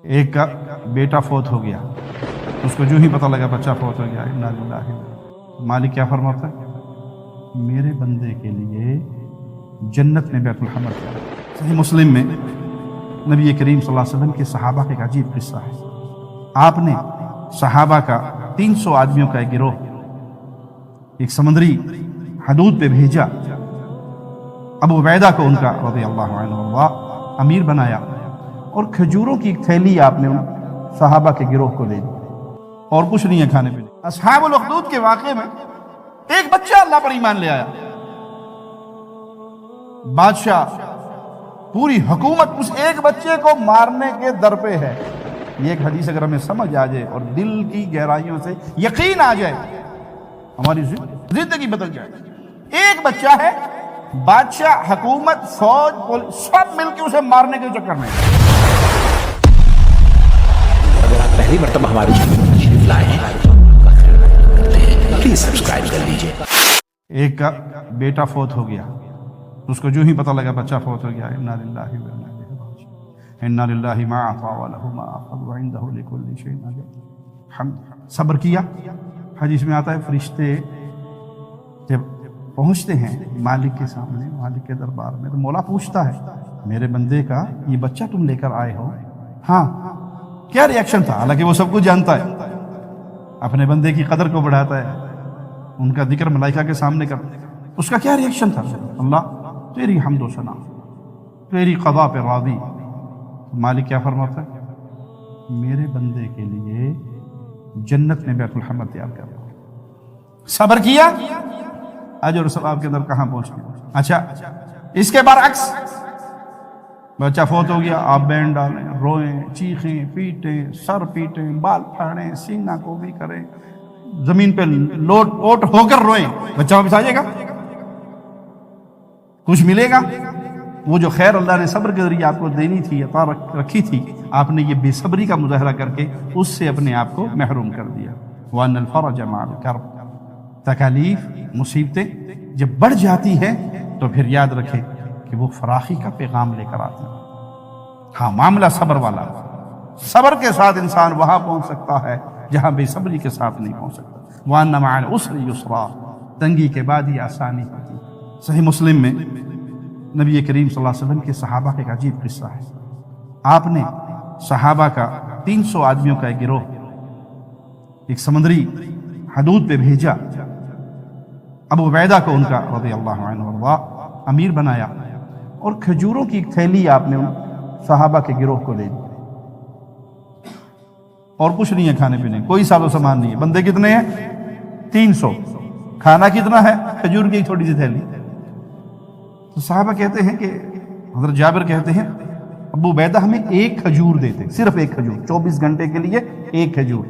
ایک کا بیٹا فوت ہو گیا، اس کو جو ہی پتہ لگا بچہ فوت ہو گیا، انا للہ۔ مالک کیا فرماتا ہے؟ میرے بندے کے لیے جنت میں بیت الحمد ہے۔ صحیح مسلم میں نبی کریم صلی اللہ علیہ وسلم کے صحابہ کا ایک عجیب قصہ ہے۔ آپ نے صحابہ کا 300 آدمیوں کا ایک گروہ ایک سمندری حدود پہ بھیجا، ابو عبیدہ کو ان کا رضی اللہ عنہ امیر بنایا، اور کھجوروں کی ایک تھیلی آپ نے ان صحابہ کے گروہ کو دے دی، اور کچھ نہیں ہے کھانے پینے۔ اصحاب الاخدود کے واقعے میں ایک بچہ اللہ پر ایمان لے آیا، بادشاہ پوری حکومت اس ایک بچے کو مارنے کے در پہ ہے۔ یہ ایک حدیث اگر ہمیں سمجھ آ جائے اور دل کی گہرائیوں سے یقین آ جائے، ہماری زندگی بدل جائے۔ ایک بچہ ہے، بادشاہ، حکومت، فوج، پولیس سب مل کے اسے مارنے کے چکر میں۔ اگر آپ پہلی مرتبہ ہمارے چینل پر تشریف لائے ہیں پلیز سبسکرائب کر لیجئے۔ ایک کا بیٹا فوت ہو گیا، اس کو جو ہی پتہ لگا بچہ فوت ہو گیا، انا للہ و انا الیہ راجعون، انا للہ ما اعطى وله ما اخذ وعنده لكل شيء اجل۔ صبر کیا۔ حدیث میں آتا ہے فرشتے جب پہنچتے ہیں مالک کے سامنے، مالک کے دربار میں، تو مولا پوچھتا ہے میرے بندے کا یہ بچہ تم لے کر آئے ہو، ہاں کیا ری ایکشن تھا؟ حالانکہ وہ سب کچھ جانتا ہے، اپنے بندے کی قدر کو بڑھاتا ہے، ان کا ذکر ملائکہ کے سامنے کرتا ہے، اس کا کیا ری ایکشن تھا؟ اللہ تیری حمد و ثنا، تیری قضا پہ راضی۔ مالک کیا فرماتا ہے؟ میرے بندے کے لیے جنت میں بیت الحمد تیار کر رہا ہوں۔ صبر کیا، اجر و ثواب کے اندر کہاں پہنچ گیا۔ اچھا اس کے برعکس بچہ فوت ہو گیا، آپ بینڈ ڈالیں، روئیں، چیخیں، پیٹیں، سر پیٹیں، بال پھاڑیں، سینہ کو بھی کریں، زمین پہ لوٹ پوٹ ہو کر روئیں، بچہ واپس آ جائے گا؟ کچھ ملے گا؟ وہ جو خیر اللہ نے صبر کے ذریعے آپ کو دینی تھی، عطا رکھی تھی، آپ نے یہ بے صبری کا مظاہرہ کر کے اس سے اپنے آپ کو محروم کر دیا۔ وَأَنَّ الْفَرَجَ مَعَ الْكَرْبِ، تکالیف، مصیبتیں جب بڑھ جاتی ہیں تو پھر یاد رکھے کہ وہ فراخی کا پیغام لے کر آتے ہیں۔ ہاں معاملہ صبر والا، صبر کے ساتھ انسان وہاں پہنچ سکتا ہے جہاں بے صبری کے ساتھ نہیں پہنچ سکتا۔ وَأَنَّ مَعَ الْعُسْرِ يُسْرًا، تنگی کے بعد ہی آسانی ہوتی ہے۔ صحیح مسلم میں نبی کریم صلی اللہ علیہ وسلم کے صحابہ کا ایک عجیب قصہ ہے۔ آپ نے صحابہ کا 300 آدمیوں کا ایک گروہ ایک سمندری حدود پہ بھیجا، ابو عبیدہ کو ان کا رضی اللہ عنہ امیر بنایا، اور کھجوروں کی ایک تھیلی آپ نے ان صحابہ کے گروہ کو دے دی، اور کچھ نہیں ہے کھانے پینے، کوئی ساز و سامان نہیں ہے۔ بندے کتنے ہیں؟ 300، کھانا کتنا ہے؟ کھجور کی ایک چھوٹی سی تھیلی۔ تو صحابہ کہتے ہیں کہ حضرت جابر کہتے ہیں ابو عبیدہ ہمیں ایک کھجور دیتے، صرف ایک کھجور، 24 گھنٹے کے لیے ایک کھجور۔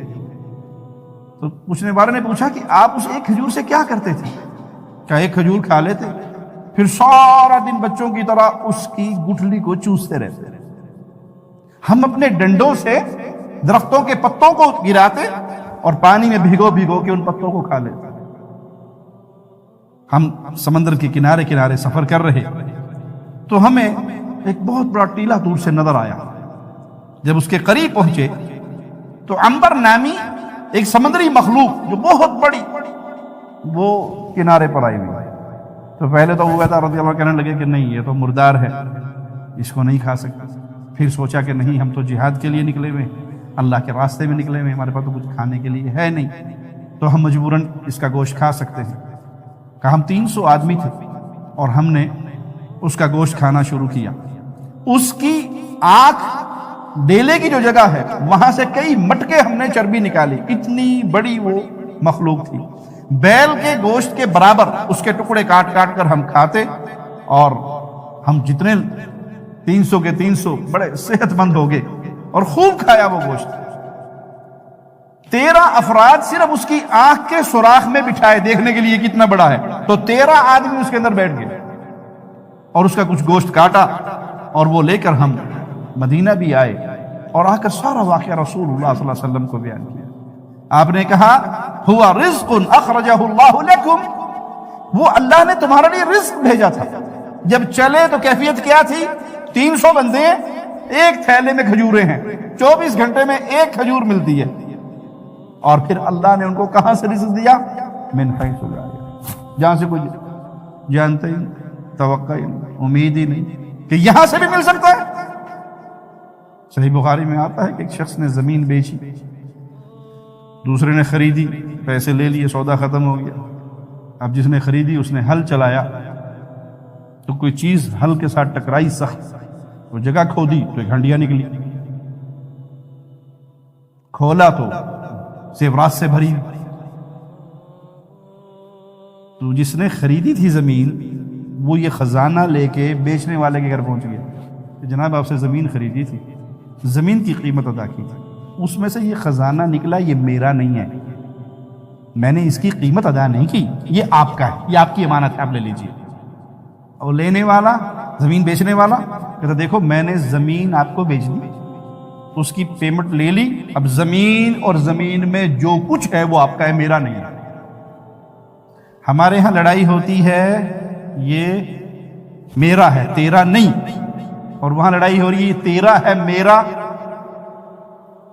تو پوچھنے والے نے پوچھا کہ آپ اس ایک کھجور سے کیا کرتے تھے؟ کیا ایک کھجور کھا لیتے پھر سارا دن بچوں کی طرح اس کی گٹھلی کو چوستے رہتے؟ ہم اپنے ڈنڈوں سے درختوں کے پتوں کو گراتے اور پانی میں بھگو بھگو کے ان پتوں کو کھا لیتے۔ ہم سمندر کے کنارے کنارے سفر کر رہے تو ہمیں ایک بہت بڑا ٹیلا دور سے نظر آیا۔ جب اس کے قریب پہنچے تو عنبر نامی ایک سمندری مخلوق جو بہت بڑی، وہ کنارے پر آئی ہوئی۔ تو پہلے تو وہ کہتا رضی اللہ کہنے لگے کہ نہیں یہ تو مردار ہے، اس کو نہیں کھا سکتا۔ پھر سوچا کہ نہیں ہم تو جہاد کے لیے نکلے ہوئے ہیں، اللہ کے راستے میں نکلے ہوئے ہیں، ہمارے پاس تو کچھ کھانے کے لیے ہے نہیں، تو ہم مجبوراً اس کا گوشت کھا سکتے ہیں۔ کہ ہم 300 آدمی تھے اور ہم نے اس کا گوشت کھانا شروع کیا۔ اس کی آنکھ ڈیلے کی جو جگہ ہے وہاں سے کئی مٹکے ہم نے چربی نکالی، اتنی بڑی وہ مخلوق تھی، بیل کے گوشت کے برابر اس کے ٹکڑے کاٹ کاٹ کر ہم کھاتے، اور ہم جتنے 300 کے 300 بڑے صحت مند ہو گئے اور خوب کھایا وہ گوشت۔ 13 افراد صرف اس کی آنکھ کے سوراخ میں بٹھائے دیکھنے کے لیے کتنا بڑا ہے، تو 13 آدمی اس کے اندر بیٹھ گئے اور اس کا کچھ گوشت کاٹا، اور وہ لے کر ہم مدینہ بھی آئے اور آ کر سارا واقعہ رسول اللہ صلی اللہ علیہ وسلم کو بیان کیا۔ آپ نے کہا ہوا رزق اخرجہ اللہ لکم، وہ اللہ نے تمہارے لیے رزق بھیجا تھا۔ جب چلے تو کیفیت کیا تھی؟ 300 بندے ایک تھیلے میں کھجوریں ہیں، 24 گھنٹے میں ایک کھجور ملتی ہے، اور پھر اللہ نے ان کو کہاں سے رزق دیا؟ من حیث لا یحتسب، جہاں سے کوئی جانتا ہی نہیں، توقع ہی نہیں، امید ہی نہیں کہ یہاں سے بھی مل سکتا ہے۔ صحیح بخاری میں آتا ہے کہ ایک شخص نے زمین بیچی، دوسرے نے خریدی، پیسے لے لیے، سودا ختم ہو گیا۔ اب جس نے خریدی اس نے ہل چلایا تو کوئی چیز ہل کے ساتھ ٹکرائی سخت، وہ جگہ کھودی تو ایک ہنڈیا نکلی، کھولا تو زیورات سے بھری۔ تو جس نے خریدی تھی زمین، وہ یہ خزانہ لے کے بیچنے والے کے گھر پہنچ گیا کہ جناب آپ سے زمین خریدی تھی، زمین کی قیمت ادا کی تھی، اس میں سے یہ خزانہ نکلا، یہ میرا نہیں ہے، میں نے اس کی قیمت ادا نہیں کی، یہ آپ کا ہے، یہ آپ کی امانت ہے، آپ لے لیجئے۔ اور لینے والا، زمین بیچنے والا کہتا دیکھو میں نے زمین آپ کو بیچ دی، اس کی پیمنٹ لے لی، اب زمین اور زمین میں جو کچھ ہے وہ آپ کا ہے، میرا نہیں ہے۔ ہمارے ہاں لڑائی ہوتی ہے یہ میرا ہے تیرا نہیں، اور وہاں لڑائی ہو رہی ہے تیرا ہے میرا،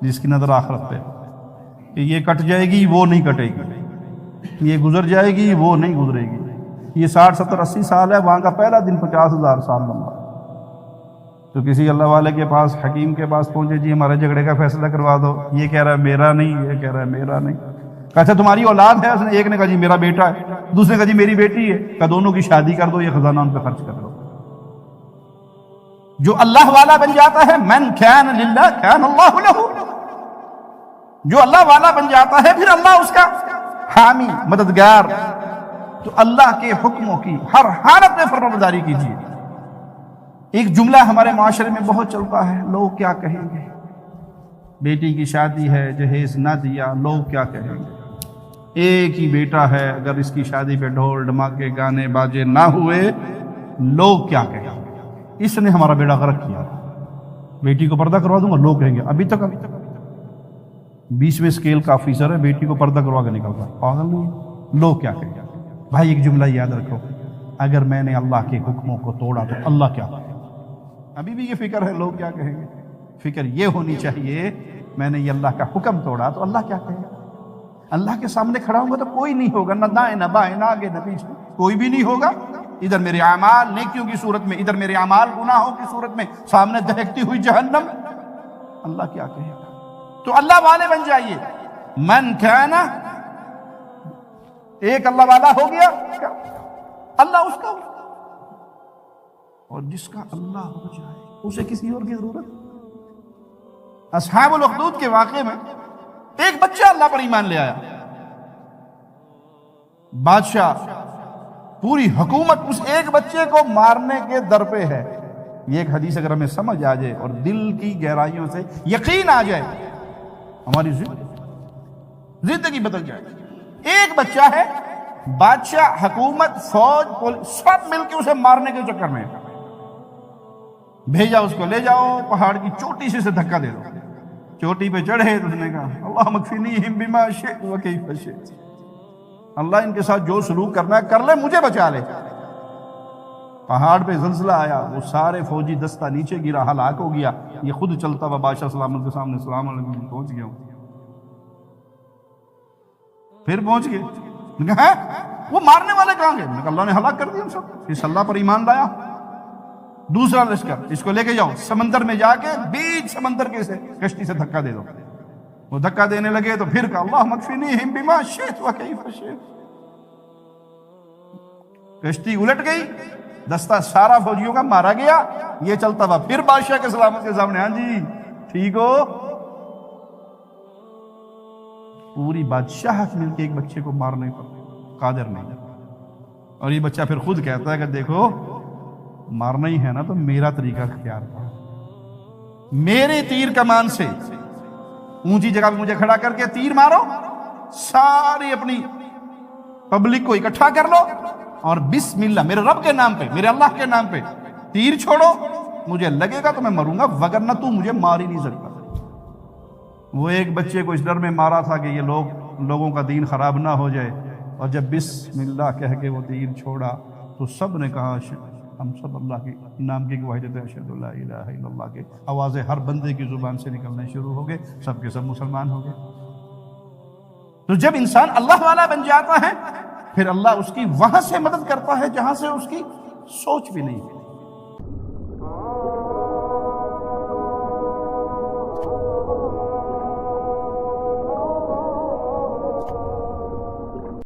جس کی نظر آخرت پہ کہ یہ کٹ جائے گی وہ نہیں کٹے گی، یہ گزر جائے گی وہ نہیں گزرے گی، یہ 60 70 80 سال ہے، وہاں کا پہلا دن 50,000 سال لمبا۔ تو کسی اللہ والے کے پاس، حکیم کے پاس پہنچے، جی ہمارے جھگڑے کا فیصلہ کروا دو، یہ کہہ رہا ہے میرا نہیں، یہ کہہ رہا ہے میرا نہیں۔ کہا تمہاری اولاد ہے؟ اس نے ایک نے کہا جی میرا بیٹا ہے، دوسرے نے کہا جی میری بیٹی ہے۔ کہا دونوں کی شادی کر دو، یہ خزانہ ان پہ خرچ کر دو۔ جو اللہ والا بن جاتا ہے، من کان للہ کان اللہ لہ، جو اللہ والا بن جاتا ہے پھر اللہ اس کا حامی، مددگار۔ تو اللہ کے حکموں کی ہر حالت میں فرمانبرداری کیجیے۔ ایک جملہ ہمارے معاشرے میں بہت چلتا ہے، لوگ کیا کہیں گے، بیٹی کی شادی ہے جہیز نہ دیا، لوگ کیا کہیں گے، ایک ہی بیٹا ہے، اگر اس کی شادی پہ ڈھول ڈھماکے گانے باجے نہ ہوئے لوگ کیا کہیں گے، اس نے ہمارا بیڑا غرق کیا، بیٹی کو پردہ کروا دوں گا لوگ کہیں گے۔ ابھی تک 20ویں اسکیل کا آفیسر ہے، بیٹی کو پردہ کروا کے نکلتا ہے، پاگل نہیں، لوگ کیا کہیں گے۔ بھائی ایک جملہ یاد رکھو، اگر میں نے اللہ کے حکموں کو توڑا تو اللہ کیا کہے گا۔ ابھی بھی یہ فکر ہے لوگ کیا کہیں گے، فکر یہ ہونی چاہیے میں نے یہ اللہ کا حکم توڑا تو اللہ کیا کہے گا۔ اللہ کے سامنے کھڑا ہوں گا تو کوئی نہیں ہوگا، نہ دائیں نہ بائیں، نہ آگے نہ پیچھے، کوئی بھی نہیں ہوگا۔ ادھر میرے اعمال نیکیوں کی صورت میں، ادھر میرے اعمال گناہوں کی صورت میں، سامنے دہکتی ہوئی جہنم، اللہ کیا کہے گا۔ تو اللہ والے بن جائیے، من کان، ایک اللہ والا ہو گیا، اللہ اس کا، اور جس کا اللہ ہو جائے اسے کسی اور کی ضرورت۔ اصحاب الاخدود کے واقعے میں ایک بچہ اللہ پر ایمان لے آیا، بادشاہ پوری حکومت اس ایک بچے کو مارنے کے در پہ ہے۔ یہ ایک حدیث اگر ہمیں سمجھ آ جائے اور دل کی گہرائیوں سے یقین آ جائے، ہماری زندگی بدل جائے۔ ایک بچہ ہے، بادشاہ، حکومت، فوج، پولیس سب مل کے اسے مارنے کے چکر میں بھیجا، اس کو لے جاؤ پہاڑ کی چوٹی سے دھکا دے دو۔ چوٹی پہ چڑھے تو اس نے کہا اللہم اکفنیہم بما شئت وکیف شئت، اللہ ان کے ساتھ جو سلوک کرنا ہے کر لے، مجھے بچا لے۔ پہاڑ پہ زلزلہ آیا، وہ سارے فوجی دستہ نیچے گرا، ہلاک ہو گیا۔ یہ خود چلتا ہوا بادشاہ سلامت کے سامنے، السلام علیکم، پہنچ گیا ہوں۔ پھر پہنچ گئے، کہا وہ مارنے والے کہاں گئے؟ اللہ نے ہلاک کر دیا ہم سب، اس اللہ پر ایمان لایا۔ دوسرا لشکر، اس کو لے کے جاؤ سمندر میں، جا کے بیچ سمندر کے سے کشتی سے دھکا دے دو۔ وہ دھکا دینے لگے تو پھر کہا اللہم اکفنیہم بما شئت وکیف شئت، کشتی الٹ گئی، دستہ سارا فوجیوں کا مارا گیا۔ یہ چلتا ہوا پھر بادشاہ کے سلامت کے سامنے، ہاں جی ٹھیک ہو؟ پوری بادشاہت مل کے ایک بچے کو مارنے پر قادر نہیں۔ اور یہ بچہ پھر خود کہتا ہے کہ دیکھو مارنا ہی ہے نا تو میرا طریقہ اختیار تھا، میرے تیر کمان سے اونچی جگہ پہ مجھے کھڑا کر کے تیر مارو، ساری اپنی پبلک کو اکٹھا کر لو اور بسم اللہ، میرے رب کے نام پہ، میرے اللہ کے نام پہ تیر چھوڑو، مجھے لگے گا تو میں مروں گا، وگرنہ تو مجھے مار ہی نہیں سکتا۔ وہ ایک بچے کو اس ڈر میں مارا تھا کہ یہ لوگوں کا دین خراب نہ ہو جائے، اور جب بسم اللہ کہہ کے وہ تیر چھوڑا تو سب نے کہا ہم سب اللہ کے نام کی گواہی دیتے ہیں اشہد ان لا الہ الا اللہ کے آوازیں ہر بندے کی زبان سے نکلنے شروع ہو گئے، سب کے سب مسلمان ہو گئے۔ تو جب انسان اللہ والا بن جاتا ہے پھر اللہ اس کی وہاں سے مدد کرتا ہے جہاں سے اس کی سوچ بھی نہیں ہے۔